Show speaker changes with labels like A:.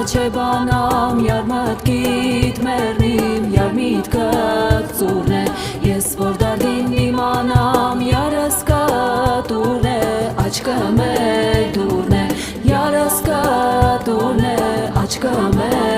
A: Չեբանամ յարմատքիդ մեռնիմ, յարմիտքդ ծուրն է, ես որ դարդին իմանամ, յարս կա տուրն է, աչքը մեր դուրն է, յարս կա տուրն է, աչքը մեր